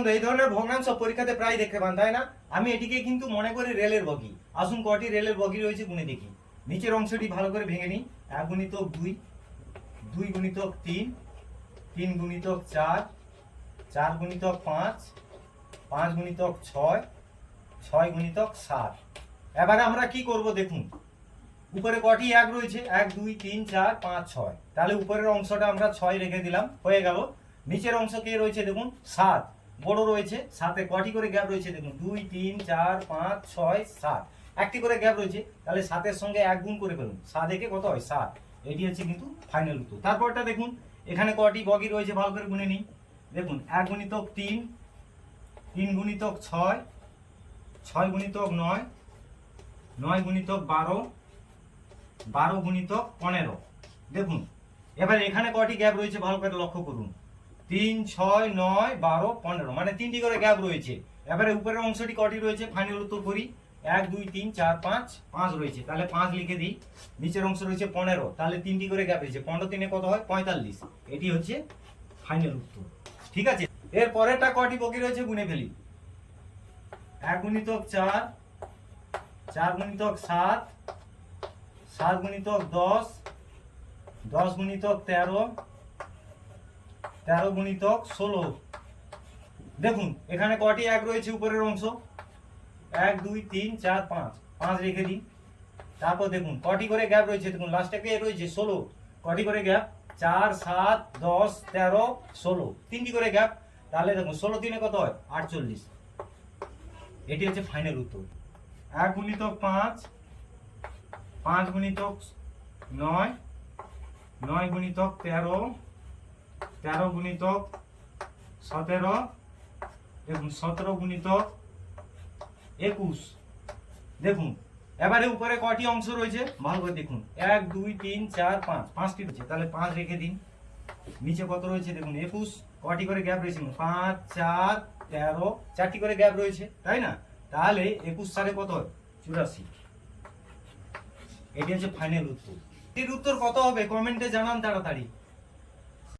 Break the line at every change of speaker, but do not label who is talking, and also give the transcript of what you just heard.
বন্ধু, এই ধরনের ভগ্নাংশ পরীক্ষাতে প্রায় দেখতে পান, তাই না? আমি এটিকে কিন্তু মনে করি রেলের বগি। আসুন কটি রেলের বগি রয়েছে গুনে দেখি। নিচের অংশটি ভালো করে ভেঙে নিই। 1 গুণিতক 2, 2 গুণিতক 3, 3 গুণিতক 4, 4 গুণিতক 5, 5 গুণিতক 6, 6 গুণিতক 7। এবারে আমরা কি করব দেখুন। উপরে কটি 1 রয়েছে? 1 2 3 4 5 6। তাহলে উপরের অংশটা আমরা 6 রেখে দিলাম, হয়ে গেল। নিচের অংশ কে রয়েছে দেখুন? 7 বড় রয়েছে। 7 এ কটি করে গ্যাপ রয়েছে দেখুন? 2 3 4 5 6 7, একটি করে গ্যাপ রয়েছে। তাহলে 7 এর সঙ্গে 1 গুণ করে ফেলুন। 7 একে কত হয়? 7। এটি হচ্ছে কিন্তু ফাইনাল উত্তর। তারপরটা দেখুন, এখানে কটি বগি রয়েছে ভালো করে গুনে নিই। দেখুন 1 গুণিতক 3, 3 গুণিতক 6, 6 গুণিতক 9, 9 গুণিতক 12, 12 গুণিতক 15। দেখুন এবার এখানে কটি গ্যাপ রয়েছে ভালো করে লক্ষ্য করুন। 3 6 9 12 15, মানে 3টি করে গ্যাপ রয়েছে। এবারে উপরের অংশটি কটি রয়েছে ফাইনাল উত্তর করি। 1 2 3 4 5, 5 রয়েছে, তাহলে 5 লিখে দিই। নিচের অংশ রয়েছে 15, তাহলে 3টি করে গ্যাপ রয়েছে। 15 3 কত হয়? 45। এটি হচ্ছে ফাইনাল উত্তর। ঠিক আছে, এর পরেরটা কটি বগি রয়েছে গুনে ফেলি। 1 গুণিতক 4, 4 গুণিতক 7, 7 গুণিতক 10, 10 গুণিতক 13, 13 গুণিতক 16। দেখুন এখানে কটি 1 রয়েছে উপরের অংশ? 1 2 3 4 5, 5 রেখে দিন। তারপর দেখুন কটি করে গ্যাপ রয়েছে দেখুন, লাস্টে কে রয়েছে? 16। কটি করে গ্যাপ? 4 7 10 13 16, 3টি করে গ্যাপ। তাহলে দেখুন 16 3 কত হয়? 48। এটি হচ্ছে ফাইনাল উত্তর। 1 গুণিতক 5, 5 গুণিতক 9, 9 গুণিতক 13, 13 গুণিতক 17, দেখুন 17 গুণিতক 21। দেখুন এবারে উপরে কটি অংশ রয়েছে ভালো করে দেখুন। 1 2 3 4 5, 5টি রয়েছে, তাহলে 5 রেখে দিন। নিচে কত রয়েছে দেখুন? 21। কটি করে গ্যাপ রয়েছে? 5 4 13, 4টি করে গ্যাপ রয়েছে, তাই না? তাহলে 21 সালে কত হয়? 84। এটি হচ্ছে ফাইনাল উত্তর। এর উত্তর কত হবে কমেন্টে জানান তাড়াতাড়ি।